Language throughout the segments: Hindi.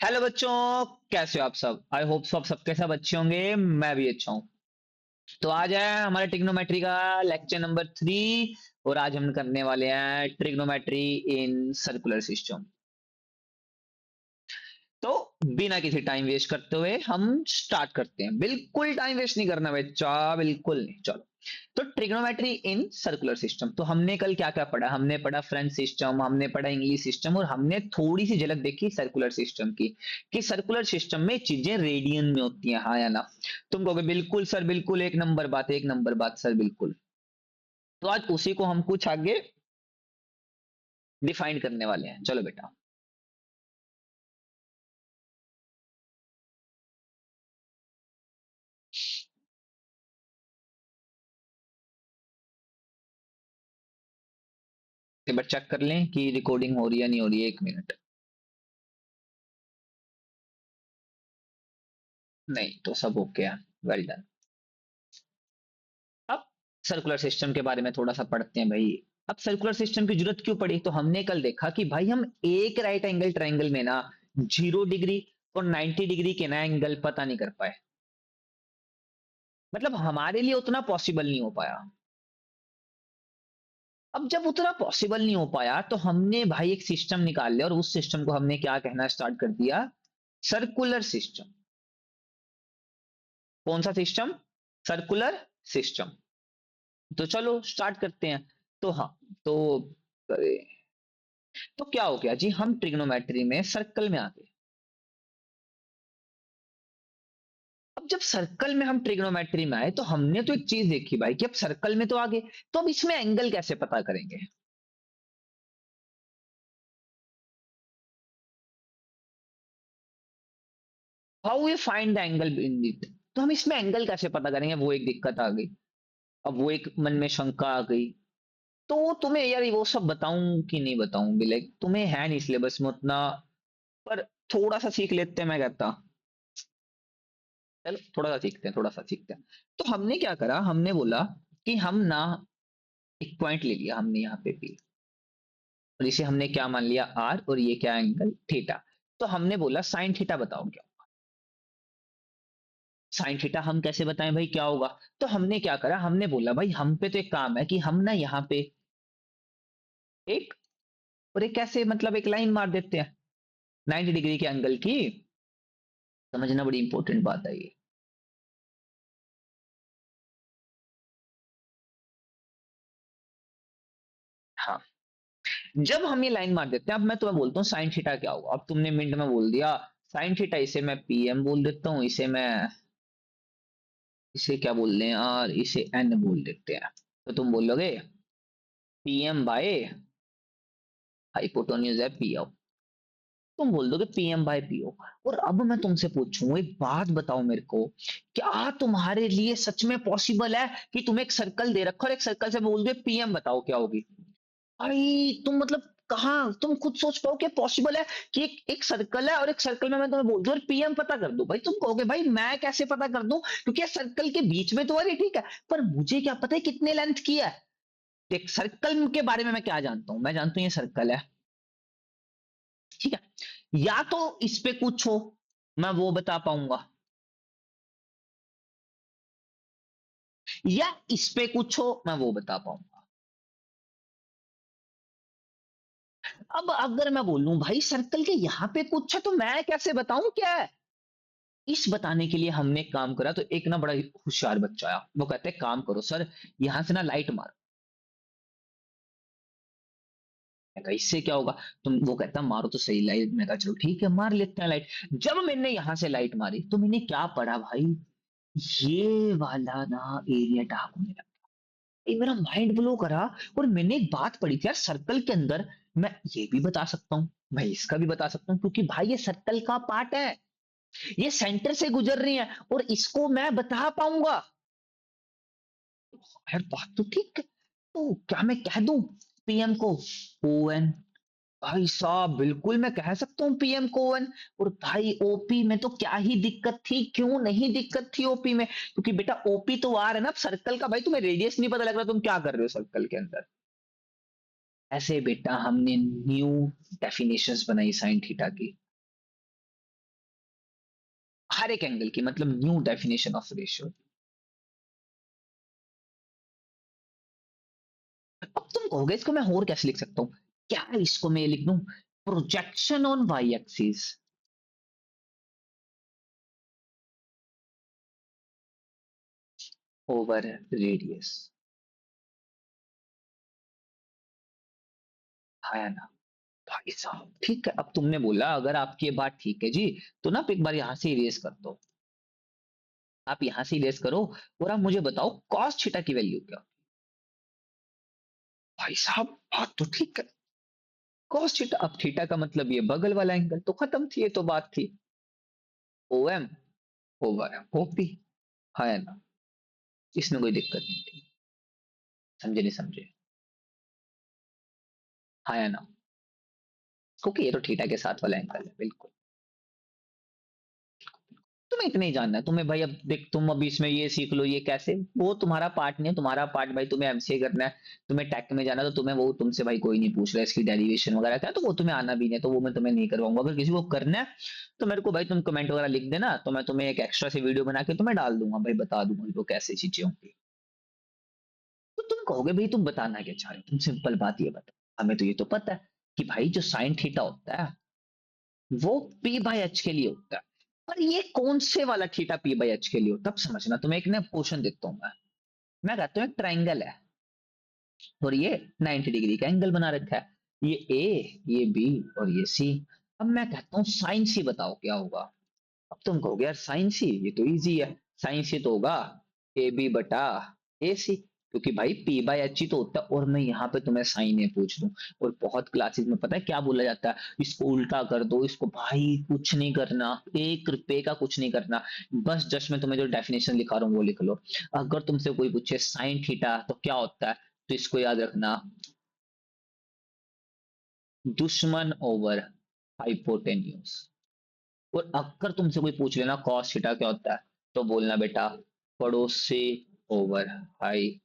हेलो बच्चों, कैसे हो आप सब। आई होप सबके सब अच्छे होंगे। मैं भी अच्छा हूँ। तो आज है हमारे ट्रिग्नोमेट्री का लेक्चर नंबर 3। और आज हम करने वाले हैं ट्रिग्नोमेट्री इन सर्कुलर सिस्टम। तो बिना किसी टाइम वेस्ट करते हुए हम स्टार्ट करते हैं। बिल्कुल टाइम वेस्ट नहीं करना बच्चा, बिल्कुल नहीं। चलो, तो ट्रिग्नोमेट्री इन सर्कुलर सिस्टम। तो हमने कल क्या क्या पढ़ा? हमने पढ़ा फ्रेंच सिस्टम, हमने पढ़ा इंग्लिश सिस्टम, और हमने थोड़ी सी झलक देखी सर्कुलर सिस्टम की, कि सर्कुलर सिस्टम में चीजें रेडियन में होती हैं, हाँ या ना। तुम कहोगे बिल्कुल सर, बिल्कुल एक नंबर बात है, एक नंबर बात सर, बिल्कुल। तो आज उसी को हम कुछ आगे डिफाइन करने वाले हैं। चलो बेटा, एक बार चेक कर लें कि रिकॉर्डिंग हो रही है नहीं हो रही है। 1 मिनट। नहीं तो सब ओके है। Well done. अब सर्कुलर सिस्टम के बारे में थोड़ा सा पढ़ते हैं भाई। अब सर्कुलर सिस्टम की जरूरत क्यों पड़ी? तो हमने कल देखा कि भाई हम एक राइट एंगल ट्रायंगल में ना 0 डिग्री और 90 डिग्री के ना एंगल पता नहीं कर पाए। मतलब हमारे लिए उतना पॉसिबल नहीं हो पाया। अब जब उतना पॉसिबल नहीं हो पाया तो हमने भाई एक सिस्टम निकाल लिया, और उस सिस्टम को हमने क्या कहना स्टार्ट कर दिया? Circular system. कौन सा सिस्टम? Circular system. तो चलो स्टार्ट करते हैं। तो हाँ, तो अरे, तो क्या हो गया जी, हम ट्रिग्नोमेट्री में सर्कल में आ गए। अब जब सर्कल में हम ट्रिग्नोमेट्री में आए तो हमने तो एक चीज देखी भाई, कि अब सर्कल में तो आ गए, तो अब इसमें एंगल कैसे पता करेंगे? How we find the angle in it. तो हम इसमें एंगल कैसे पता करेंगे, वो एक दिक्कत आ गई। अब वो एक मन में शंका आ गई। तो तुम्हें यार वो सब बताऊं कि नहीं बताऊं? भी लाइक तुम्हें है नहीं सिलेबस में उतना, पर थोड़ा सा सीख लेते हैं, मैं कहता। चलो थोड़ा सा सीखते हैं, थोड़ा सा सीखते हैं। तो हमने क्या करा, हमने बोला कि हम ना एक पॉइंट ले लिया हमने यहाँ पे पी, और इसे हमने क्या मान लिया? आर, और ये क्या एंगल? थीटा। तो हमने बोला साइन थीटा बताओ क्या। साइन थीटा हम कैसे बताएं भाई, क्या होगा? तो हमने क्या करा, हमने बोला भाई हम पे तो एक काम है कि हम ना यहाँ पे एक, और एक कैसे, मतलब एक लाइन मार देते हैं 90 डिग्री के एंगल की। समझना बड़ी इंपॉर्टेंट बात है ये। हाँ, जब हम ये लाइन मार देते हैं, अब मैं तुम्हें बोलता हूँ साइन थीटा क्या होगा। अब तुमने मिनट में बोल दिया साइन थीटा, इसे मैं पीएम बोल देता हूँ, इसे मैं, इसे क्या बोल रहे हैं यार, इसे एन बोल देते हैं। तो तुम बोलोगे पीएम बाय हाइपोटेन्यूज है पी। तुम बोल दोगे पीएम बाय पीओ। और अब मैं तुमसे पूछूं, एक बात बताओ मेरे को, क्या तुम्हारे लिए सच में पॉसिबल है कि तुम एक सर्कल दे रखो और एक सर्कल से बोल दो पीएम बताओ क्या होगी? भाई तुम मतलब कहाँ तुम खुद सोच पाओ कि पॉसिबल है कि एक सर्कल है और एक सर्कल में मैं तुम्हें बोल दूं और पीएम पता कर दूं? भाई तुम कहोगे भाई मैं कैसे पता कर दूं, क्योंकि सर्कल के बीच में तो अरे ठीक है, पर मुझे क्या पता है कितने लेंथ की है। देख, सर्कल के बारे में मैं क्या जानता हूं, मैं जानता हूं ये सर्कल है, ठीक है। या तो इस पे कुछ हो, मैं वो बता पाऊंगा, या इस पे कुछ हो, मैं वो बता पाऊंगा। अब अगर मैं बोलूं भाई सर्कल के यहां पे कुछ है, तो मैं कैसे बताऊं क्या है? इस बताने के लिए हमने एक काम करा। तो एक ना बड़ा होशियार बच्चा आया, वो कहते हैं काम करो सर, यहां से ना लाइट मारो। मैं कहा इससे क्या होगा? तुम, वो कहता मारो तो सही लाइट। मैं कहा चलो ठीक है मार लेते हैं लाइट। जब मैंने यहां से लाइट मारी तो मैंने क्या पढ़ा भाई, ये वाला ना एरिया डार्क होने लगा। ये मेरा माइंड ब्लो करा। और मैंने एक बात पढ़ी थी यार, सर्कल के अंदर मैं ये भी बता सकता हूँ, मैं इसका भी बता सकता हूँ, क्योंकि भाई ये सर्कल का पार्ट है, ये सेंटर से गुजर रही है, और इसको मैं बता पाऊंगा। यार बात तो ठीक है, तो क्या मैं कह दूं पीएम को ओ एन? भाई साहब बिल्कुल मैं कह सकता हूँ पीएम को ओवन। और भाई ओपी में तो क्या ही दिक्कत थी, क्यों नहीं दिक्कत थी ओपी में? क्योंकि बेटा ओपी तो आ रहा है ना सर्कल का। भाई तुम्हें रेडियस नहीं पता लग रहा, तुम क्या कर रहे हो सर्कल के अंदर? ऐसे बेटा हमने न्यू डेफिनेशंस बनाई साइन थीटा की। हर एक एंगल की, मतलब न्यू डेफिनेशन ऑफ रेशियो। अब तुम कहोगे इसको मैं और कैसे लिख सकता हूँ? क्या इसको मैं लिख दूं? Projection on Y axis over radius. है ना? भाई साहब ठीक है, अब तुमने बोला अगर आपकी ये बात ठीक है जी, तो ना आप एक बार यहां से इरेज कर दो। आप यहां से इरेज करो और आप मुझे बताओ कॉस थीटा की वैल्यू क्या? भाई साहब बात तो ठीक है। कॉस थीटा, अब थीटा का मतलब ये बगल वाला एंगल, तो खत्म थी, ये तो बात थी। O M over OP. है ना? इसमें कोई दिक्कत नहीं थी। समझे नहीं समझे? है ना? क्योंकि ये तो थीटा के साथ वाला एंगल है बिल्कुल। तुम्हें इतना ही जानना है तुम्हें भाई, अब देख तुम अभी इसमें ये सीख लो ये कैसे, वो तुम्हारा पार्ट नहीं है, तुम्हारा पार्ट भाई तुम्हें एमसीए करना है, तुम्हें टेक में जाना है, तो तुम्हें वो तुमसे भाई कोई नहीं पूछ रहा है इसकी डेरिवेशन वगैरह क्या, तो वो तुम्हें आना भी नहीं है, तो वो मैं तुम्हें नहीं करवाऊंगा। अगर किसी को करना है तो मेरे को भाई तुम कमेंट वगैरह लिख देना, तो मैं तुम्हें एक एक्स्ट्रा से वीडियो बना के तुम्हें डाल दूंगा भाई, बता दूंगा वो कैसे चीजें होंगी। तो तुम कहोगे भाई तुम बताना क्या चाह रहे हो, तुम सिंपल बात ये बता। हमें तो ये तो पता है कि भाई जो साइन थीटा होता है वो पी बाई एच के लिए होता है। पर ये कौन से वाला थीटा पी बाई एच के लिए होता है, अब समझना। तुम्हें एक ना क्वेश्चन देता हूं मैं कहता हूँ एक ट्राइंगल है और ये 90 डिग्री का एंगल बना रखा है, ये ए, ये बी और ये सी। अब मैं कहता हूँ साइन सी बताओ क्या होगा? अब तुम कहोगे यार साइन सी ये तो इजी है, साइन सी तो होगा ए बी बटा ए सी, क्योंकि भाई पी बाई एच ही तो होता है। और मैं यहाँ पे तुम्हें साइन ए पूछ दूं, और बहुत क्लासेस में पता है क्या बोला जाता है, इसको उल्टा कर दो, इसको भाई कुछ नहीं करना, 1 रुपए का कुछ नहीं करना, बस जस्ट मैं तुम्हें जो डेफिनेशन लिखा रहा हूँ वो लिख लो। अगर तुमसे कोई पूछे साइन थीटा तो क्या होता है, तो इसको याद रखना, दुश्मन ओवर हाइपोटेन्यूज। और अगर तुमसे कोई पूछ लेना कॉस थीटा क्या होता है, तो बोलना बेटा पड़ोसी ओवर हाइपोटेन्यूज।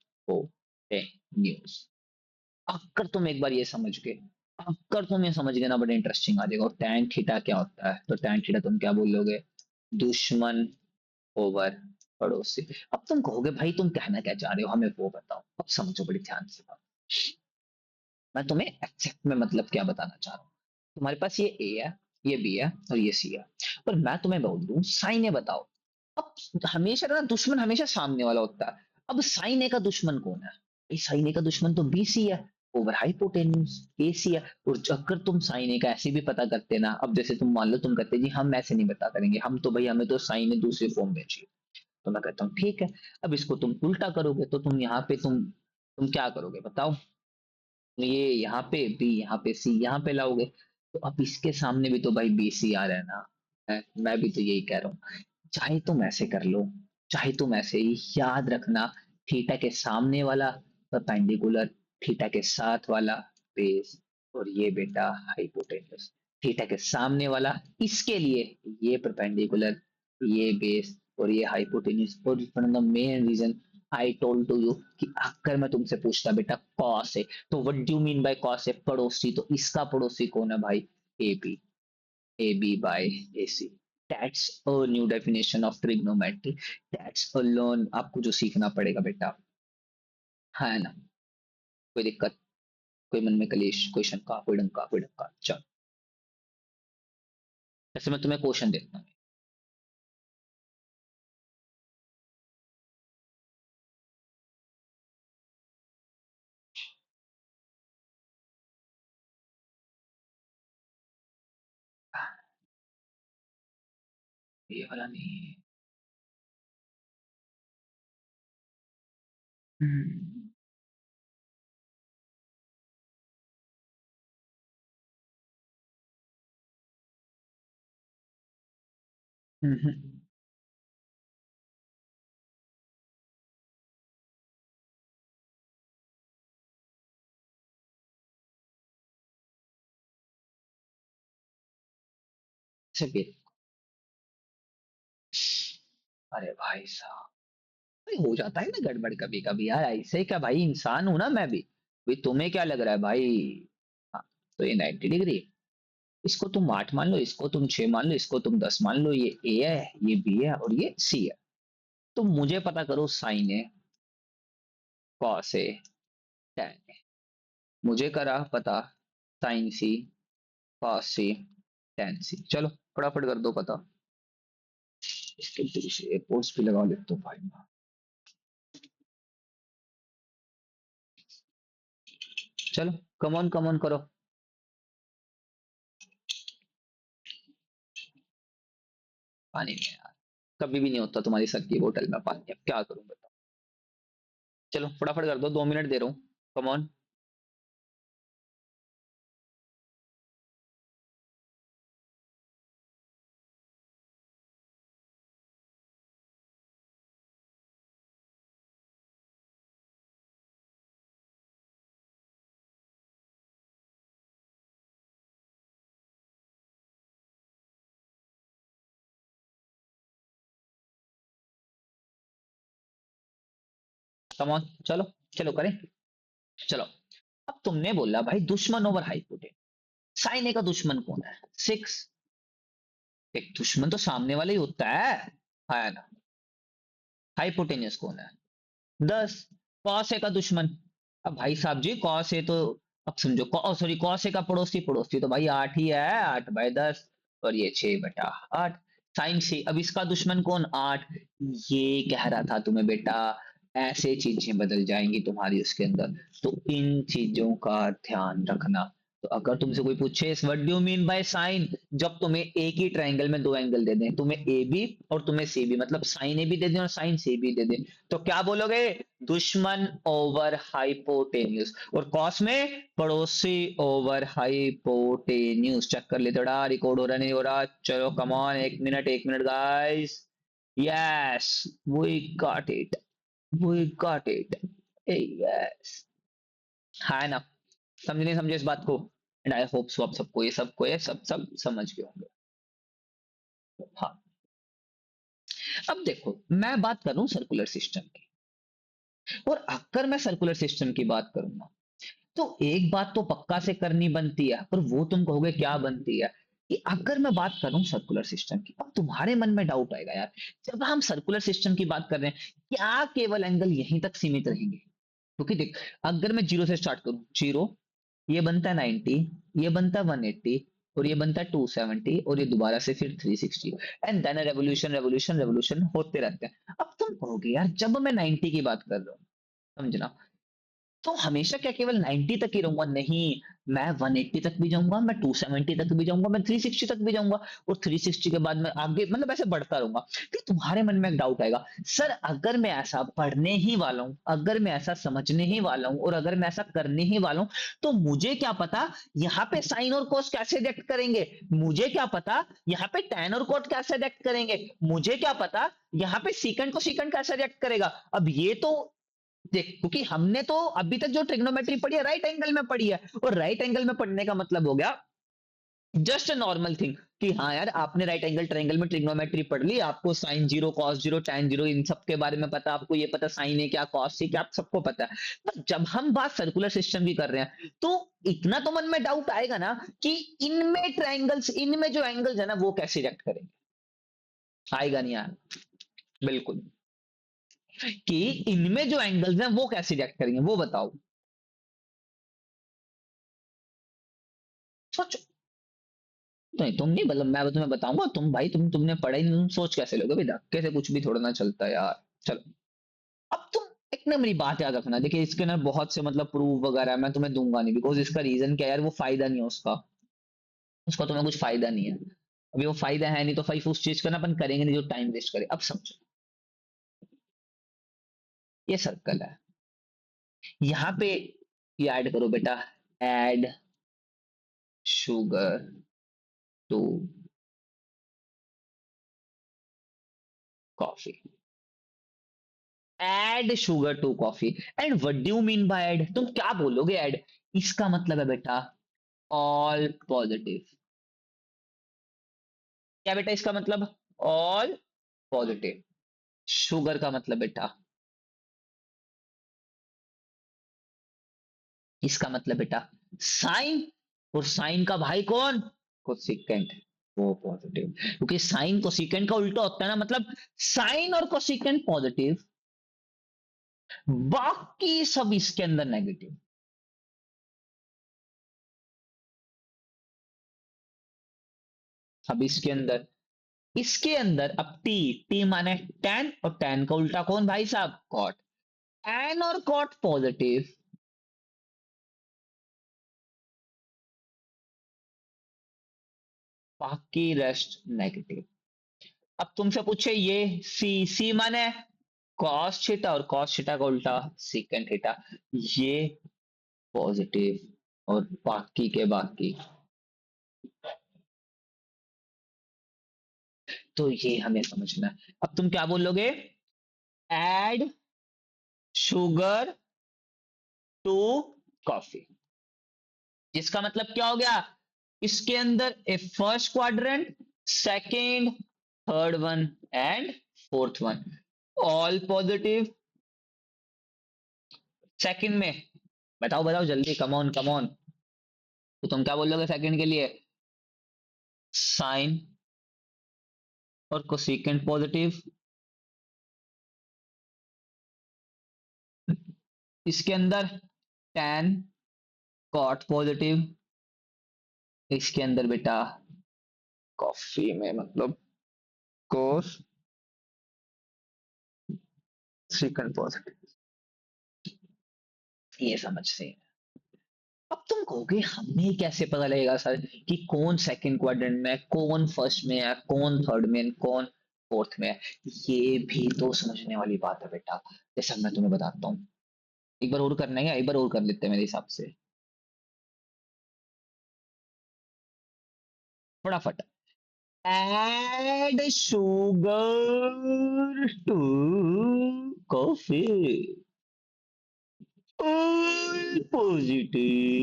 अगर तुम एक बार ये समझ गए, अगर तुम ये समझ गए ना, बड़ा इंटरेस्टिंग आ जाएगा। और टैन थीटा क्या होता है, तो टैन थीटा तुम क्या बोलोगे? दुश्मन ओवर पड़ोसी। अब तुम कहोगे भाई तुम कहना क्या चाह रहे हो, हमें वो बताओ। अब समझो बड़ी ध्यान से बात। मैं तुम्हें एग्जैक्ट में मतलब क्या बताना चाह रहा हूँ। तुम्हारे पास ये ए है, ये बी है और ये सी है, पर मैं तुम्हें बोल दूं साइन ए बताओ। अब हमेशा ना दुश्मन हमेशा सामने वाला होता है। अब साइन ए का दुश्मन कौन है? साइन ए का दुश्मन तो बी सी है, ओवर हाइपोटेन्यूज ए सी है। और अगर तुम साइन ए का ऐसे भी पता करते ना, अब जैसे तुम मान लो तुम कहते जी हम ऐसे नहीं पता करेंगे, हम तो भाई हमें तो साइन ए दूसरे फॉर्म में चाहिए, तो मैं कहता हूँ ठीक है। अब इसको तुम उल्टा करोगे तो तुम यहाँ पे तुम क्या करोगे बताओ? ये यहाँ पे बी, यहाँ पे सी, यहाँ पे लाओगे, तो अब इसके सामने भी तो भाई बी सी आ रहा है ना। मैं भी तो यही कह रहा हूँ, चाहे तुम ऐसे कर लो, चाहे तुम ऐसे ही, याद रखना थीटा के सामने वाला परपेंडिकुलर, थीटा के साथ वाला बेस, और ये बेटा हाइपोटेन्यूज। थीटा के सामने वाला इसके लिए ये परपेंडिकुलर, ये बेस और ये हाइपोटेन्यूज। और one of the main reason I told to you कि अगर मैं तुमसे पूछता बेटा कॉस है, तो what do mean by cos है? पड़ोसी, तो इसका पड़ोसी कौन है भाई? A B, A B by A C. That's a new definition of trigonometry. That's a learn, आपको जो सीखना पड़ेगा बेटा। है ना? कोई दिक्कत? कोई मन में कलेश, कोई शंका, कोई डंका, कोई डंका? चल, ऐसे मैं तुम्हें क्वेश्चन देता हूँ। ये वाला नहीं है। हम्म, हम्म, चलिए। अरे भाई साहब, भाई हो जाता है ना गड़बड़ कभी कभी यार, ऐसे क्या भाई, इंसान हूं ना मैं भी। भाई तुम्हें क्या लग रहा है भाई? हाँ, तो ये 90 डिग्री इसको तुम 8 मान लो, इसको तुम 6 मान लो, इसको तुम 10 मान लो। ये ए है, ये बी है और ये सी है। तो मुझे पता करो sign A, cos A, tan A. मुझे करा पता साइन सी, कॉस सी, टैन सी। चलो फटाफट कर दो पता। इसके पीछे पोस्ट भी लगा लेते हो भाई। चलो कम ऑन करो। पानी में यार, कभी भी नहीं होता तुम्हारी सर की बोतल में पानी। अब क्या करूं बताओ। चलो फटाफट कर दो, 2 मिनट दे रहा हूँ। Come on. Come on. चलो चलो करें। चलो। अब तुमने बोला भाई दुश्मन ओवर हाइपोटेन। साइन ए का दुश्मन कौन है? 6। एक दुश्मन तो सामने वाला ही होता है ना? हाइपोटेनियस कौन है? 10। कॉस ए का दुश्मन। अब भाई साहब जी कॉस ए तो, अब समझो सॉरी, कॉस ए का पड़ोसी, पड़ोसी तो भाई 8 ही है, 8/10। और ये 6/8। साइन सी, अब इसका दुश्मन कौन? 8। ये कह रहा था तुम्हें बेटा, ऐसे चीजें बदल जाएंगी तुम्हारी उसके अंदर। तो इन चीजों का ध्यान रखना। तो अगर तुमसे कोई पूछे what do you mean by sine, जब तुम्हें एक ही ट्रायंगल में दो एंगल दे दें, तुम्हें ए बी और तुम्हें सी बी, मतलब साइन ए भी दे दें और साइन सी भी दे दें, तो क्या बोलोगे? दुश्मन ओवर हाइपोटेन्यूस। और कॉस में पड़ोसी ओवर हाइपोटेन्यूस। चेक कर लेते हो रिकॉर्ड हो रहा नहीं हो रहा? चलो come on, 1 minute 1 minute guys. Yes, we got it, we got it. Yes, है ना? समझे नहीं समझे इस बात को? एंड आई होप सो आप सबको ये सबको ये सब सब समझ गए होंगे। हाँ। अब देखो मैं बात कर रहा हूँ सर्कुलर सिस्टम की। और अगर मैं सर्कुलर सिस्टम की बात करूंगा तो एक बात तो पक्का से करनी बनती है, पर वो तुम कहोगे क्या बनती है? कि अगर मैं बात कर रहा हूँ सर्कुलर सिस्टम की, अब तुम्हारे मन में डाउट आएगा यार, जब हम सर्कुलर सिस्टम की बात कर रहे हैं, क्या केवल एंगल यहीं तक सीमित रहेंगे? क्योंकि देख, अगर मैं जीरो से स्टार्ट करूं, जीरो, ये बनता है 90, ये बनता है 180, और ये बनता है 270, और ये दोबारा से फिर 360। And then revolution revolution revolution होते रहते हैं। अब तुम कहोगे यार जब मैं 90 की बात कर रहा हूँ, समझना, तो हमेशा क्या केवल 90 तक ही रहूंगा? नहीं, मैं 180 तक भी जाऊंगा, मैं 270 तक भी जाऊंगा, मैं 360 तक भी जाऊंगा, और 360 के बाद मैं आगे, मतलब ऐसे बढ़ता रहूंगा। फिर तुम्हारे मन में एक डाउट आएगा, सर अगर मैं ऐसा पढ़ने ही वाला हूं, अगर मैं ऐसा समझने ही वाला हूं, और अगर मैं ऐसा करने ही वाला हूं, तो मुझे क्या पता यहाँ पे साइन और कोस कैसे रिएक्ट करेंगे? मुझे क्या पता यहाँ पे टैन और कोट कैसे रिएक्ट करेंगे? मुझे क्या पता यहाँ पे सीकेंड को सीकेंड कैसे रिएक्ट करेगा? अब ये तो देख, क्योंकि हमने तो अभी तक जो ट्रिग्नोमेट्री पढ़ी है राइट एंगल में पढ़ी है, और राइट एंगल में पढ़ने का मतलब हो गया जस्ट नॉर्मल थिंग, कि हाँ यार आपने राइट एंगल ट्रायंगल में ट्रिग्नोमेट्री पढ़ ली, आपको sine zero cos zero tan zero इन सब के बारे में पता, आपको ये पता साइन है क्या, कॉस है क्या, आप सबको पता है। पर जब हम बात सर्कुलर सिस्टम की कर रहे हैं, तो इतना तो मन में डाउट आएगा ना कि इनमें ट्रायंगल्स, इनमें जो एंगल्स है ना वो कैसे रिएक्ट करेंगे? आएगा नहीं यार, बिल्कुल। कि इनमें जो एंगल्स हैं वो कैसे रिएक्ट करेंगे वो बताओ। सोचो। नहीं तुम नहीं, मतलब मैं तुम्हें बताऊंगा, तुम भाई तुमने पढ़ा ही नहीं, तुम सोच कैसे लोगे भाई? धक्के से कुछ भी थोड़ा ना चलता है यार। चलो। अब तुम एक ना मेरी बात याद रखना, देखिए इसके अंदर बहुत से मतलब प्रूफ वगैरह मैं तुम्हें दूंगा नहीं, बिकॉज इसका रीजन क्या है यार, वो फायदा नहीं है उसका, उसका तुम्हें कुछ फायदा नहीं है। अभी वो फायदा है नहीं तो भाई उस चीज का ना अपन करेंगे नहीं जो टाइम वेस्ट करे। अब समझो, ये सर्कल है, यहाँ पे ये ऐड करो बेटा, add sugar to coffee, add sugar to coffee. And what do you mean by add? तुम क्या बोलोगे ऐड? इसका मतलब है बेटा ऑल पॉजिटिव। क्या बेटा इसका मतलब? All positive. शुगर का मतलब बेटा, इसका मतलब बेटा साइन, और साइन का भाई कौन? कोसिकेंट वो पॉजिटिव, क्योंकि साइन कोसिकेंट का उल्टा होता है ना, मतलब साइन और कोसिकेंट पॉजिटिव, बाकी सब इसके अंदर नेगेटिव। अब इसके अंदर अब टी, टी माने टैन, और टैन का उल्टा कौन भाई साहब, कॉट। टैन और कॉट पॉजिटिव, बाकी रेस्ट नेगेटिव। अब तुमसे पूछे ये सी, सी माने कॉस थीटा, और कॉस थीटा का उल्टा सीकेंट थीटा, ये पॉजिटिव, और बाकी के बाकी। तो ये हमें समझना है। अब तुम क्या बोलोगे, एड शुगर टू कॉफी, जिसका मतलब क्या हो गया, इसके अंदर a first quadrant, second, third one and fourth one all positive. Second में बताओ बताओ जल्दी, कम ऑन कम ऑन। तो तुम क्या बोलोगे सेकंड के लिए, साइन और कोसेकेंट पॉजिटिव, इसके अंदर tan कॉट पॉजिटिव, इसके अंदर बेटा कॉफी में मतलब कोस सेकंड पॉजिटिव। ये समझ से। अब तुम कहोगे हमें कैसे पता लगेगा सर कि कौन सेकंड क्वाड्रेंट में है, कौन फर्स्ट में है, कौन थर्ड में है, कौन फोर्थ में है। ये भी तो समझने वाली बात है बेटा। जैसा मैं तुम्हें बताता हूँ, एक बार और करना है, एक बार और कर लेते हैं मेरे हिसाब से, फटाफट। Add sugar to coffee, positive,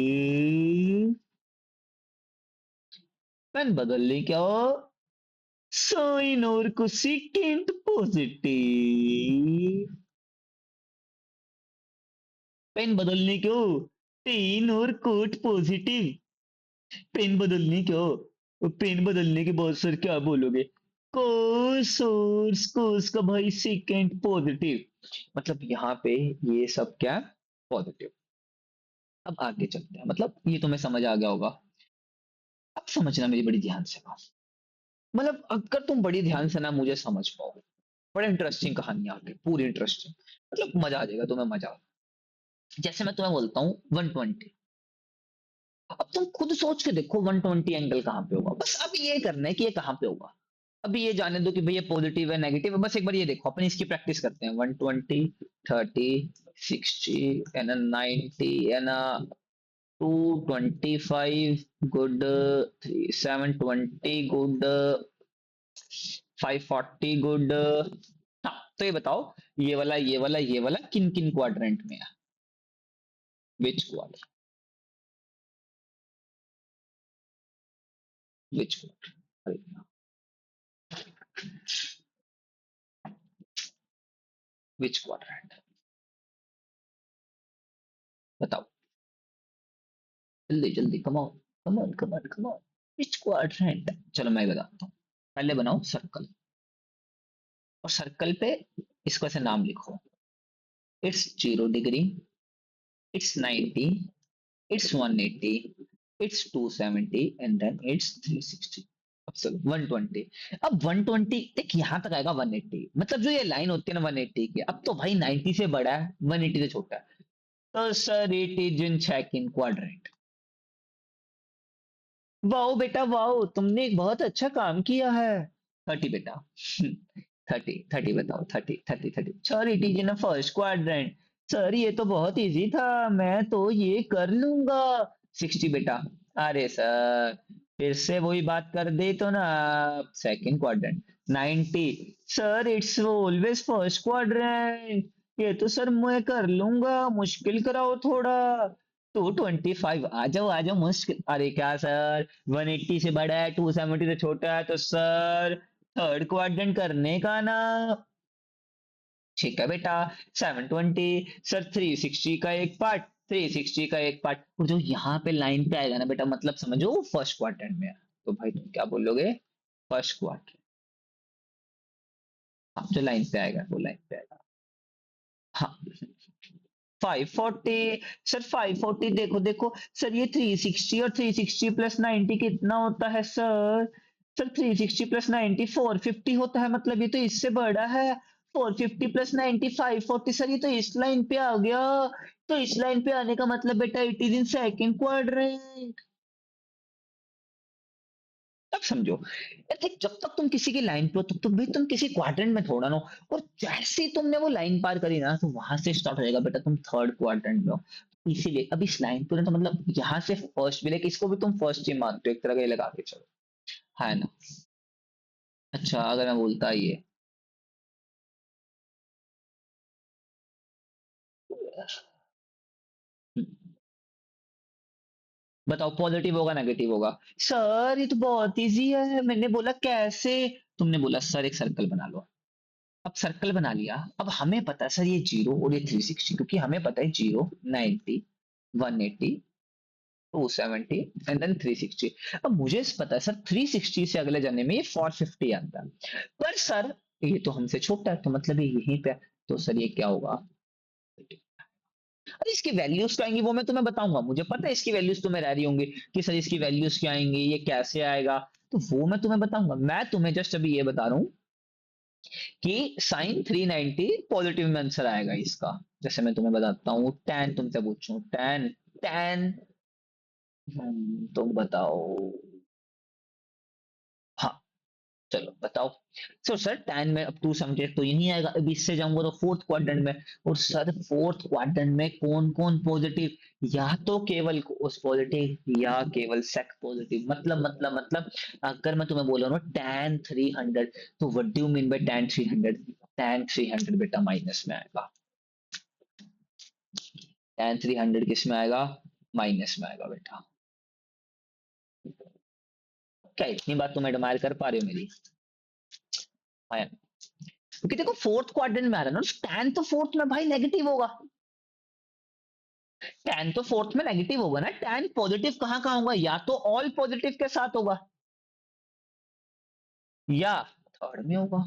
pen बदलने क्या, साइन और कोसेकेंट पॉजिटिव, पेन बदलने क्यों, टेन और कोट पॉजिटिव, पेन बदलने क्यों, पेन बदलने के बाद सर क्या बोलोगे, कोस और कोस का भाई सेकेंड पॉजिटिव, मतलब यहाँ पे ये सब क्या पॉजिटिव। अब आगे चलते हैं, मतलब ये तुम्हें समझ आ गया होगा। अब समझना मेरी बड़ी ध्यान से बात, मतलब अगर तुम बड़ी ध्यान से ना मुझे समझ पाओ, बड़ा इंटरेस्टिंग कहानी आगे, पूरी इंटरेस्टिंग, मतलब मजा आ जाएगा तुम्हें, मजा। जैसे मैं तुम्हें बोलता हूँ 120, अब तुम खुद सोच के देखो 120 एंगल कहाँ पे होगा, बस अब ये करना है कि ये कहाँ पे होगा। अभी ये जाने दो कि भैया पॉजिटिव है नेगेटिव है, बस एक बार ये देखो, अपन इसकी प्रैक्टिस करते हैं। 120, 30, 60 and 90 and 225 good, 720 good, 540 good. हाँ, तो ये बताओ, ये वाला किन किन क्वाड्रेंट में है, विच क्वाड्रेंट, विच क्वाड्रेंट, विच क्वाड्रेंट, बताओ जल्दी जल्दी, come on come on come on come on, which quadrant. चलो मैं बताता हूँ, पहले बनाओ सर्कल, और सर्कल पे इसको ऐसे नाम लिखो, it's 0 degree, it's 90, it's 180, it's 270 and then it's 360। अब चलो 120, अब 120 देख यहाँ तक आएगा 180, मतलब जो ये लाइन होती है ना 180 की, अब तो भाई 90 से बड़ा है 180 से छोटा है, तो sir it is in second quadrant. Wow बेटा वाओ, तुमने एक बहुत अच्छा काम किया है। 30 बेटा, 30 बताओ, 30 sir it is in first quadrant, sir ये तो बहुत इजी था, मैं तो ये कर लूंगा। 60 बेटा, अरे सर फिर से वही बात कर दे तो ना, second quadrant. 90, sir it's always first quadrant, ये तो सर मैं कर लूंगा, मुश्किल कराओ थोड़ा। 225, आ जाओ मुश्किल, अरे क्या सर, 180 से बड़ा है, 270 से छोटा है, तो सर थर्ड क्वाड्रेंट करने का ना। ठीक है बेटा, 720, सर 360 का एक पार्ट, 360 का एक पार्ट, और जो यहाँ पे लाइन पे आएगा ना बेटा, मतलब समझो फर्स्ट क्वाड्रेंट में है। तो भाई तुम क्या बोलोगे? First quarter. हाँ, जो लाइन पे आएगा वो लाइन पे आएगा। हाँ, 540। सर 540, देखो देखो सर, ये 360 और 360 प्लस 90 कितना होता है सर? सर 360 प्लस 90 450 होता है, मतलब ये तो इससे बड़ा है। 450 प्लस 90 540, सर ये तो इस लाइन पे आ गया। तो इस लाइन पे आने का मतलब बेटा it is in second quadrant. तब समझो यार, देख जब तक तुम किसी की लाइन पे हो तब तक भाई तुम किसी क्वाड्रेंट में थोड़ा ना हो। और जैसे ही तुमने वो लाइन पार करी ना, तो वहां से स्टार्ट हो जाएगा बेटा तुम थर्ड क्वाड्रेंट में हो। इसीलिए अब इस लाइन पे ना, तो मतलब यहाँ से फर्स्ट मिले, इसको भी तुम फर्स्ट ही मानते हो एक तरह का, ये लगा के चलो। है ना? अच्छा, अगर मैं बोलता ये, बताओ पॉजिटिव होगा नेगेटिव होगा? सर ये तो बहुत इजी है, मैंने बोला कैसे। तुमने बोला सर एक सर्कल बना लो। अब सर्कल बना लिया, अब हमें पता है सर ये जीरो और ये 360, क्योंकि हमें पता है जीरो 90 180 270 एंड देन 360। अब मुझे पता है सर 360 से अगले जाने में ये 450 आता है। पर सर ये तो हमसे छोटा है, तो मतलब ये यहीं पे है। तो सर ये क्या होगा? अरे इसकी वैल्यूज क्या आएंगी वो मैं तुम्हें बताऊंगा, मुझे पता है इसकी वैल्यूज तुम्हें रह रही होंगी कि सर इसकी वैल्यूज क्या आएंगी, ये कैसे आएगा। तो वो मैं तुम्हें बताऊंगा, मैं तुम्हें जस्ट अभी ये बता रहा हूँ कि साइन 390 पॉजिटिव में आंसर आएगा इसका। जैसे मैं तुम्हें बताता हूँ, टेन तुमसे पूछूं, टेन टेन तुम बताओ। हाँ, चलो बताओ। सो सर टेन में अब 278 तो यही आएगा, अब इससे जाऊंगा तो फोर्थ क्वाड्रेंट में। और सर फोर्थ क्वाड्रेंट में कौन कौन पॉजिटिव? या तो केवल उस पॉजिटिव या केवल सेक पॉजिटिव, मतलब अगर मैं तुम्हें बोल रहा हूँ टेन 300, तो what do you mean by ten 300? Ten 300 बेटा माइनस में आएगा। टेन 300 किस में आएगा? माइनस में आएगा बेटा। क्या इतनी बात तुम एडमायर कर पा रहे हो मेरी? हाँ, क्योंकि देखो फोर्थ क्वाड्रेंट में आ रहा है ना, टेन तो फोर्थ में भाई नेगेटिव होगा। टेन तो फोर्थ में नेगेटिव होगा ना, टेन पॉजिटिव कहाँ कहाँ होगा? या तो ऑल पॉजिटिव के साथ होगा, या थर्ड में होगा।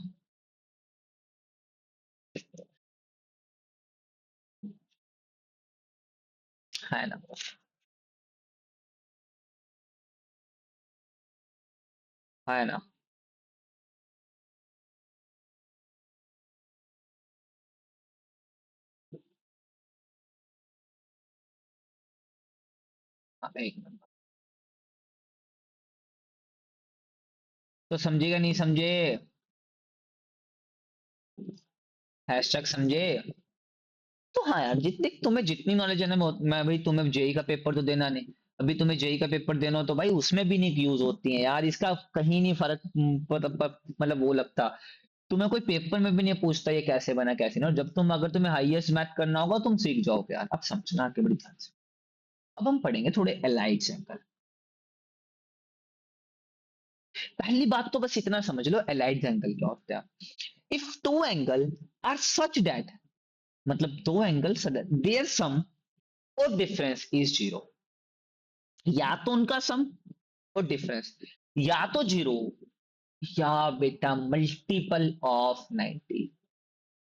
है ना? है ना? हाँ, एक नंबर। तो समझेगा नहीं समझे? हैशटैग समझे? तो हाँ यार, जितनी तुम्हें जितनी नॉलेज है ना, मैं भाई तुम्हें जेई का पेपर तो देना नहीं। अभी तुम्हें जेई का पेपर देना हो तो भाई उसमें भी नहीं यूज होती है यार, इसका कहीं नहीं फर्क मतलब वो लगता। तुम्हें कोई पेपर में भी नहीं पूछता ये कैसे बना कैसे नहीं, और जब तुम अगर तुम्हें हाईएस्ट मैथ करना होगा तुम सीख जाओगे यार। अब समझना के बड़ी ध्यान से। अब हम पढ़ेंगे थोड़े एलाइड एंगल। पहली बात तो बस इतना समझ लो, एलाइड एंगल क्या होता है। If two angle are such that, मतलब दो एंगल देयर सम और डिफरेंस इज जीरो। या तो उनका सम और डिफरेंस या तो जीरो, या बेटा multiple of 90,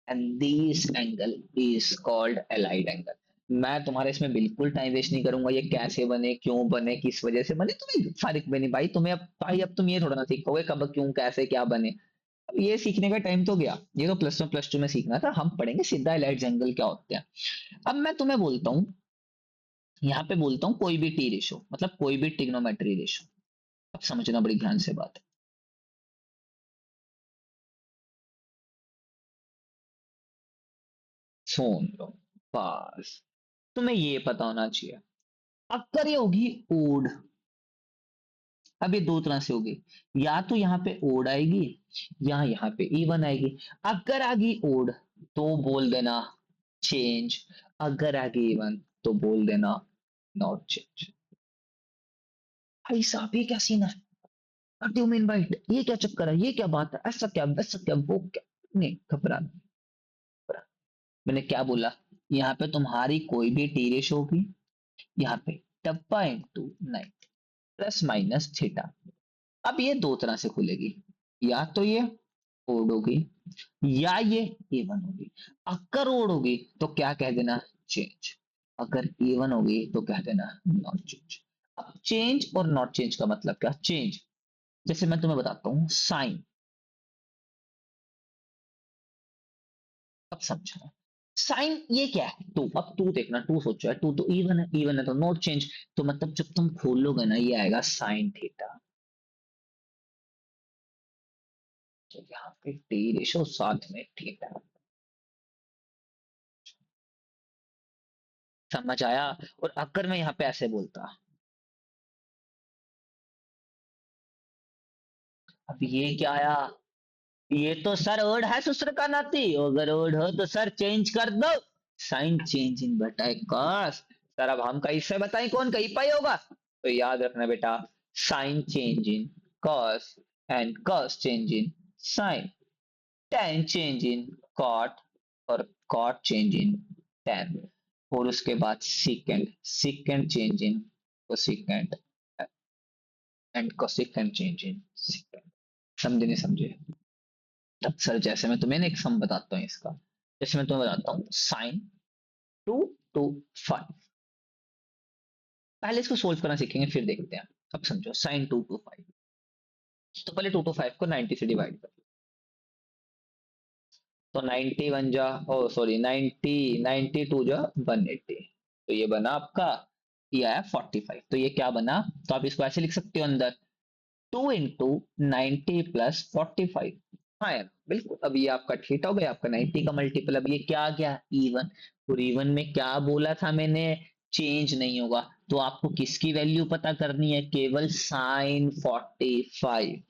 and this angle is called allied angle. मैं तुम्हारे इसमें बिल्कुल टाइम वेस्ट नहीं करूंगा, ये कैसे बने, क्यों बने, किस वजह से बने, तुम्हें फर्क भी नहीं भाई। तुम्हें अब भाई, अब तुम ये थोड़ा ना सीखोगे कब क्यों कैसे क्या बने। अब ये सीखने का टाइम तो गया, ये तो प्लस वन प्लस टू में सीखना था। हम पढ़ेंगे सीधा एलाइड एंगल क्या होते हैं। अब मैं तुम्हें बोलता हूँ, यहाँ पे बोलता हूँ कोई भी टी रेशो, मतलब कोई भी टिग्नोमेट्री रेशो। अब समझना बड़ी ध्यान से बात। सुन लो, बस तुम्हें ये पता होना चाहिए, अगर ये होगी ओड। अब ये दो तरह से होगी, या तो यहाँ पे ओड आएगी या यहाँ पे इवन आएगी। अगर आ गई ओड तो बोल देना चेंज, अगर आ गई इवन तो बोल देना नॉट चेंज। भाई साहब ये क्या सीन है? व्हाट डू मीन बाय ये क्या चक्कर है, ये क्या बात है, ऐसा क्या वैसा क्या वो क्या? नहीं घबराना, घबराना। मैंने क्या बोला? यहाँ पे तुम्हारी कोई भी टी रेशो होगी, यहाँ पे टप्पा into nine plus minus theta. अब ये दो तरह से खुलेगी, या तो ये ओड होगी या ये इवन होगी। अगर ओड होगी तो क्या कह देना, चेंज। अगर इवन होगी तो कह देना नॉट चेंज। अब चेंज और नॉट चेंज का मतलब क्या, चेंज जैसे मैं तुम्हें बताता हूँ साइन। अब समझना, साइन ये क्या है, टू। अब टू देखना, टू सोचो है, टू तो इवन है, इवन है तो नॉट चेंज। तो मतलब जब तुम खोलोगे ना ये आएगा साइन थीटा। तो यहाँ पे टी रेशो साथ में थीटा। समझ आया। और अगर मैं यहाँ पे ऐसे बोलता, अब ये क्या आया, ये तो सर ओड है ससुर का नाती, अगर ओड हो तो सर चेंज कर दो। साइन चेंज इन बटाए कॉस। सर अब हम कैसे बताएं कौन कहीं पाई होगा, तो याद रखना बेटा, sine change in cos and cos change in sine, tan change in cot और कॉट चेंज इन tan। और उसके बाद secant, secant change in cosecant and cosecant change in secant. समझे नहीं समझे। तब सर जैसे मैं तुम्हें ना एक सम बताता हूँ इसका, जैसे मैं तुम्हें बताता हूँ साइन 2 to 5। पहले इसको सोल्व करना सीखेंगे फिर देखते हैं। अब समझो साइन 2 to 5, तो पहले 2 to 5 को 90 से डिवाइड कर। तो 90 बन जा, ओ सॉरी 90, 92 जा 180। तो ये बना आपका, ये आया 45। तो ये क्या बना, तो आप इसको ऐसे लिख सकते हो अंदर, 2 into 90 + 45। हाँ यार बिल्कुल। अब ये आपका थीटा हो गया, आपका 90 का मल्टीपल। अब ये क्या आ गया, इवन। और इवन में क्या बोला था मैंने, चेंज नहीं होगा। तो आपको किसकी वैल्यू पता करनी है, केवल साइन 45।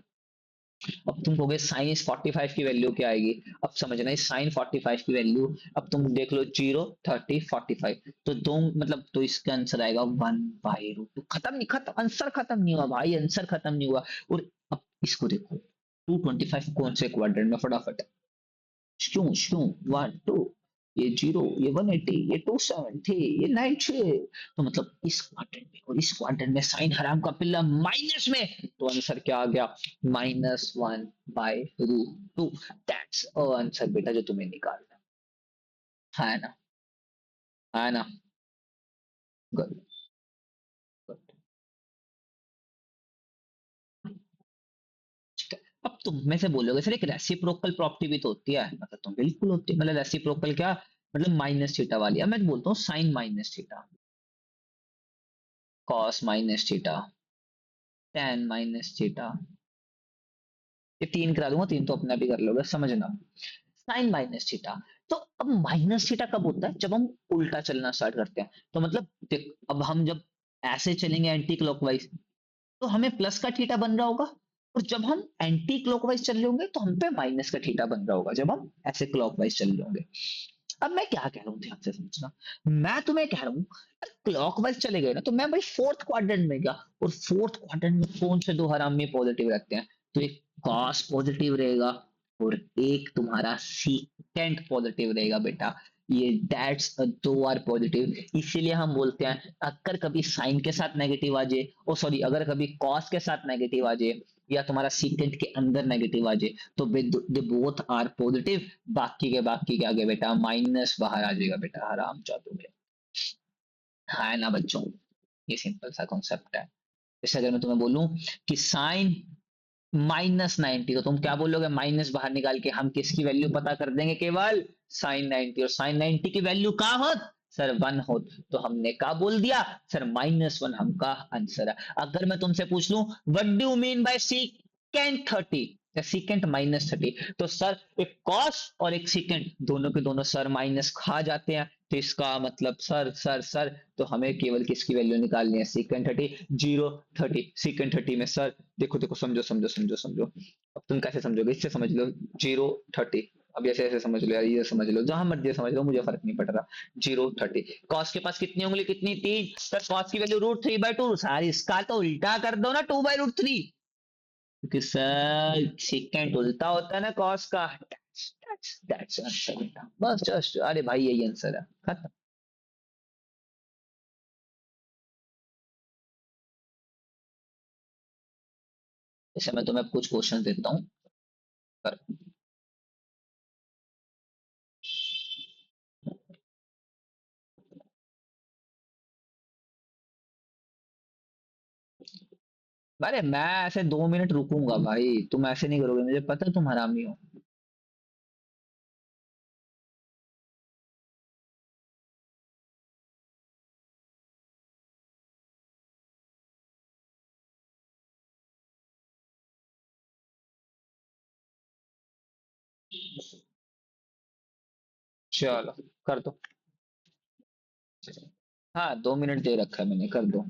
अब तुम कहोगे साइन इस 45 की वैल्यू क्या आएगी। अब समझना इस साइन 45 की वैल्यू, अब तुम देख लो 0, 30, 45, तो दो मतलब तो इसका आंसर आएगा 1/√2। खत्म नहीं, खत्म, आंसर खत्म नहीं हुआ भाई, आंसर खत्म नहीं हुआ। और अब इसको देखो, 225 कौन से क्वाड्रेंट में, फटाफट क्यों क्यों, 1 2, ये 0, ये 180, ये 270, ये 90। तो मतलब इस क्वाड्रेंट में और इस क्वाड्रेंट में साइन हराम का पिल्ला माइनस में, तो आंसर क्या आ गया, -1/√2। दैट्स आंसर बेटा जो तुम्हें निकालना है ना, है ना। Good, good. ठीक है। अब तुम में से बोलोगे सर एक रेसिप्रोकल प्रॉपर्टी भी तो होती है, मतलब तुम बिल्कुल होती है, मतलब रेसिप्रोकल क्या, मतलब माइनस थीटा वाली। अब मैं बोलता हूँ sine minus theta, cos minus theta, tan minus theta. ये तीन करा दूंगा, तीन तो अपने आप ही कर लोगे, समझना। Sine minus theta. तो अब माइनस थीटा कब होता है, जब हम उल्टा चलना स्टार्ट करते हैं। तो मतलब देख, अब हम जब ऐसे चलेंगे एंटी क्लॉकवाइज, तो हमें प्लस का थीटा बन रहा होगा। और जब हम एंटी क्लॉकवाइज चल रहे होंगे तो हम पे माइनस का थीटा बन रहा होगा, जब हम ऐसे क्लॉकवाइज चल रहे होंगे। अब मैं क्या कह रहा हूँ ध्यान से समझना, मैं तुम्हें कह रहा हूँ क्लॉकवाइज चले गए ना, तो मैं भाई फोर्थ क्वाड्रेंट में गया। और फोर्थ क्वाड्रेंट में कौन से दो हरामी पॉजिटिव रहते हैं, तो एक कॉस पॉजिटिव रहेगा और एक तुम्हारा सीकेंट पॉजिटिव रहेगा बेटा। ये दैट्स दो आर पॉजिटिव, इसीलिए हम बोलते हैं अगर कभी साइन के साथ नेगेटिव आ जाए, ओ सॉरी अगर कभी कॉस के साथ नेगेटिव आ जाए या तुम्हारा सीकेंट के अंदर नेगेटिव आ जाए, तो दे बोथ आर पॉजिटिव। बाकी के आगे बेटा माइनस बाहर आ जाएगा बेटा, हराम जादू में। है ना बच्चों, ये सिंपल सा कॉन्सेप्ट है। जैसे अगर मैं तुम्हें बोलूं कि साइन -90, तो तुम क्या बोलोगे, माइनस बाहर निकाल के हम किसकी वैल्यू पता कर देंगे, केवल साइन 90। और साइन 90 की वैल्यू क्या होत, सर 1 होत। तो हमने क्या बोल दिया, सर -1 हमका आंसर है। अगर मैं तुमसे पूछ लूं what do you mean bye secant 30 या सीकेंट -30, तो सर एक कॉस और एक सीकेंट दोनों के दोनों सर माइनस खा जाते हैं। तो इसका मतलब सर तो हमें केवल किसकी वैल्यू निकालनी है, सीकेंट 30, 0 30, सीकेंट 30 में सर देखो देखो, समझो। अब तुम कैसे समझोगे, इससे समझ लो, 0 30। अब ऐसे ऐसे समझ लो यार, ये समझ लो, जहां मर्जी समझ लो, मुझे फर्क नहीं पड़ रहा। 0 30, कॉस के पास कितनी उंगली, कितनी, 3। सर कॉस की वैल्यू √3/2, सारी इसका तो उल्टा कर दो ना, 2/√3। क्योंकि सर सेकेंड उल्टा होता है ना कॉस का। दैट्स आंसर बेटा, बस जस्ट, अरे भाई यही आंसर है, खत्म। जैसे मैं तुम्हें कुछ क्वेश्चन देता हूँ। कर। अरे मैं ऐसे 2 मिनट रुकूंगा भाई, तुम ऐसे नहीं करोगे, मुझे पता है तुम हरामी हो। चलो कर दो। हाँ 2 मिनट दे रखा है मैंने, कर दो।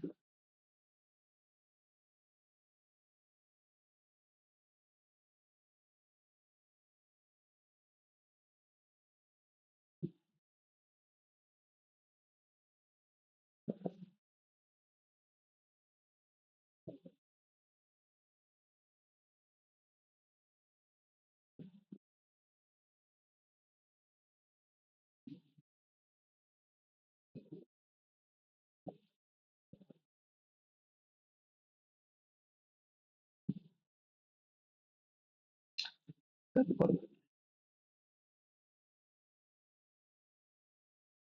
करो।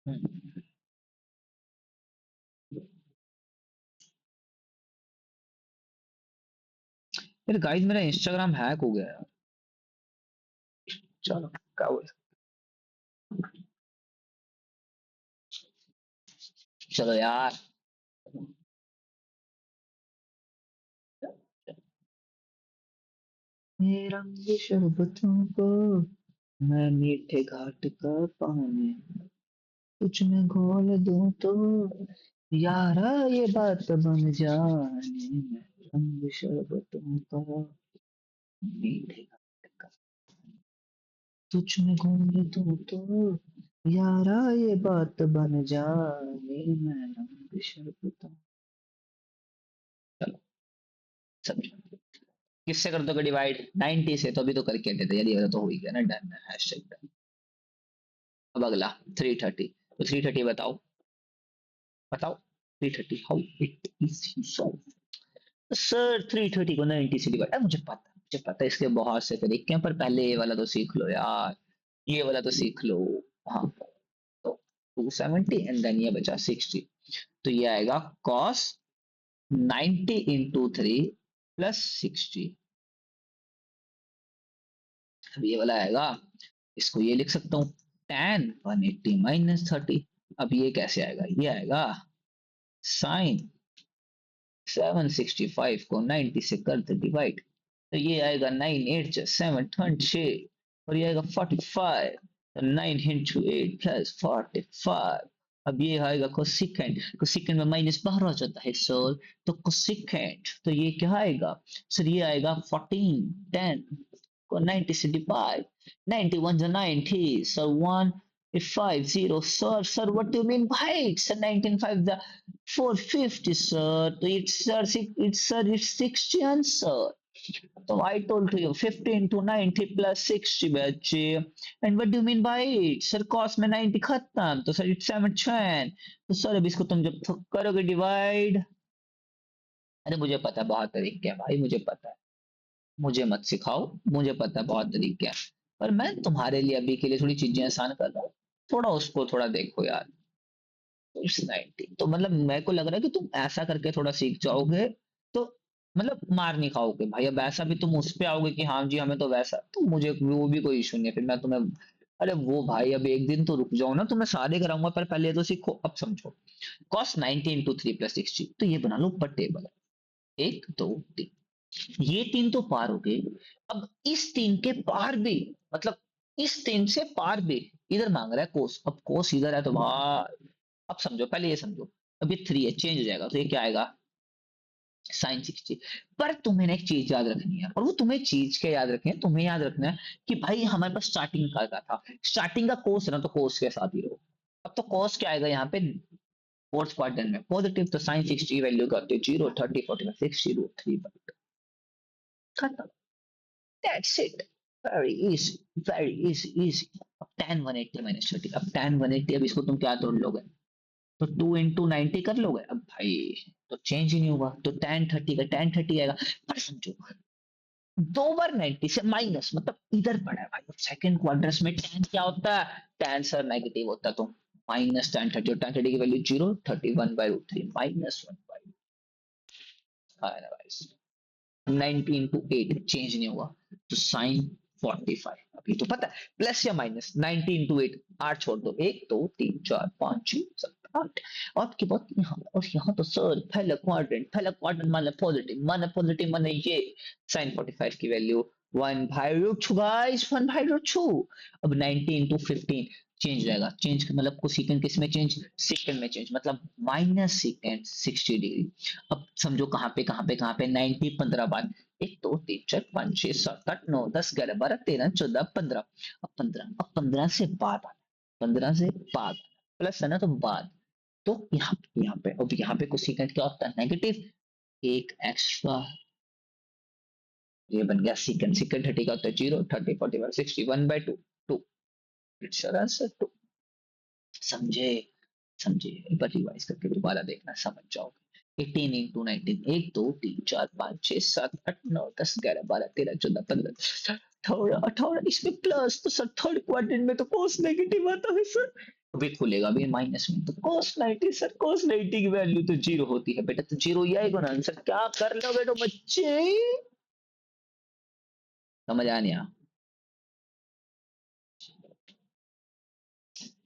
हम्म। फिर गाइस मेरा इंस्टाग्राम हैक हो गया यार। चलो क्या हुआ। चलो यार। ये रंग शरबतों को मैं मीठे घाट का पानी कुछ में घोल दूं तो यारा ये बात बन जाने में। रंग शरबतों का मीठे घाट का तुझ में घोल दूं तो यारा ये बात बन जाने में। रंग शरबतों। चलो समझो। किससे कर दोगे डिवाइड? 90 से, तो अभी तो करके देते यार, ये वाला तो हो ही गया ना, डन है, हैशटैग डन। अब अगला 330, तो 330 बताओ। बताओ 330 how it is solve. Sir 330 को 90 से डिवाइड, मुझे पता है इसके बहुत से तरीके हैं, पर पहले ये वाला तो सीख लो यार। ये वाला तो सीख लो। हाँ तो 270 एंड देन ये बचा 60। तो ये आएगा cos 90 इंटू 3 प्लस 60। अब ये वाला आएगा, इसको ये लिख सकता हूँ tan 180 माइनस 30। अब ये कैसे आएगा? ये आएगा साइन 765 को 90 से कर दे डिवाइड। तो ये आएगा 9 8 7 26 और ये आएगा 45। तो 9 into 8 plus 45। अब ये आएगा कोसिकेंड, कोसिकेंड में माइनस बाहर आ जाता है सर। तो कोसिकेंड, तो ये क्या आएगा सर? ये आएगा 14 10 को 90 से डिवाइड। 91 जो 90 sir 1 5 0 sir what do you mean भाई सर? 19 5 450 sir. तो it's 60 answer. So I told you 50 into 90 plus 60 बच्चे। And what do you mean by it? Sir cos में 90 खत्म, तो सर it's 710। तो सर अब इसको तुम जब करोगे डिवाइड। अरे मुझे पता है बहुत तरीके हैं भाई, मुझे पता है। मुझे मत सिखाओ, मुझे पता है बहुत तरीके हैं। पर मैं तुम्हारे लिए अभी के लिए थोड़ी चीजें आसान कर रहा हूँ। थोड़ा उसको थोड़ा देखो यार। इट्स 90, तो मतलब मेरे को लग रहा है कि तुम ऐसा करके थोड़ा सीख जाओगे। तो मतलब मार नहीं खाओगे भाई। अब ऐसा भी तुम उस पे आओगे कि हाँ जी हमें तो वैसा, तो मुझे वो भी कोई इशू नहीं है, फिर मैं तुम्हें। अरे वो भाई अब एक दिन तो रुक जाओ ना, तो मैं सारे कराऊंगा, पर पहले तो सीखो। अब समझो cos 90 इंटू 3 प्लस 60, तो ये बना लो ऊपर टेबल। 1 2 3, ये तीन तो पार हो गए। अब इस तीन के पार भी, मतलब इस तीन से पार भी इधर मांग रहा है कोस। अब कोस इधर है तो भाई, अब समझो, पहले ये समझो। अब ये 3 है, चेंज हो जाएगा, तो ये क्या आएगा? साइन 60। पर तुम्हें ना एक चीज याद रखनी है, और वो तुम्हें चीज क्या याद रखनी है? तुम्हें याद रखना है कि भाई हमारे पास स्टार्टिंग का था, स्टार्टिंग का कोस है ना, तो कोस के साथ ही रहो। अब तो कोस क्या आएगा यहाँ पे? फोर्थ क्वाड्रेंट में पॉजिटिव, तो साइन 60 वैल्यू करते 0 30 40 60 √3। खत्म। That's it. Very easy, very easy easy. अब tan 180 माइनस 30, अब tan 180, अब इसको तुम क्या तोड़ लोगे? तो 2 into 90 कर लोगे अब भाई। तो चेंज ही नहीं हुआ, तो tan 30 का tan 30 आएगा। पर समझो, दो बार 90 से माइनस मतलब इधर पड़ा है भाई। सेकंड क्वाड्रेंट में tan क्या होता है? tan सर नेगेटिव होता है, तो माइनस tan 30 और tan 30 की वैल्यू 0, 31/√3 माइनस 19 to 8 चेंज नहीं हुआ, तो साइन 45 अभी तो पता है, प्लस या माइनस 19 to 8, 8 छोड़ दो, 1 2 3 4 5 6 7 8, आपकी बात यहाँ और यहाँ तो सर पहला क्वाड्रेंट माना पॉजिटिव माने ये साइन 45 की वैल्यू 1/√2 गाइस, 1/√2। अब 19 to 15 चेंज रहेगा, चेंज मतलब को सीकेंड किस में चेंज, सेकंड में चेंज, मतलब माइनस सेकंड 60 डिग्री। अब समझो कहाँ पे 90 15 बार, 1 2 3 4 5 6 7 8 9 10 11 12 13 14 15। अब 15 से बाद, 15 से बाद प्लस है ना, तो बाद, तो यहाँ पे अब यहाँ पे कोसिकेंट क्या होता है, नेगेटिव, एक एक्स्ट्रा, ये बन गया सीकेंट। सीकेंट 30 का होता है 0, 30 41 60 1/2, 2, इट्स योर आंसर 2। समझे? समझे? एक बार रिवाइज करके दोबारा देखना, समझ जाओगे। 18 इंटू 19, 1 2 3 4 5 6 7 8 9 10 11 12 13 14 15 18 18, इसमें प्लस, तो सर थर्ड क्वाड्रेंट में तो कोस नेगेटिव आता है सर, अभी खुलेगा अभी माइनस में, तो कोस 90 सर, कोस 90 की वैल्यू तो जीरो होती है बेटा, तो जीरो ही आएगा ना आंसर, क्या कर लो बेटो बच्चे, समझ आया नहीं?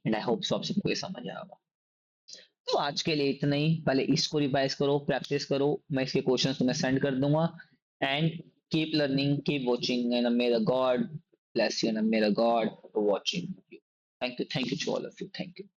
एंड आई होप सो आप सबको ये समझ आया होगा। तो आज के लिए इतना ही, पहले इसको रिवाइज करो, प्रैक्टिस करो, मैं इसके क्वेश्चन तुम्हें सेंड कर दूंगा। And keep learning, keep watching, and may the God bless you, and may the God watching you. Thank you to all of you. Thank you.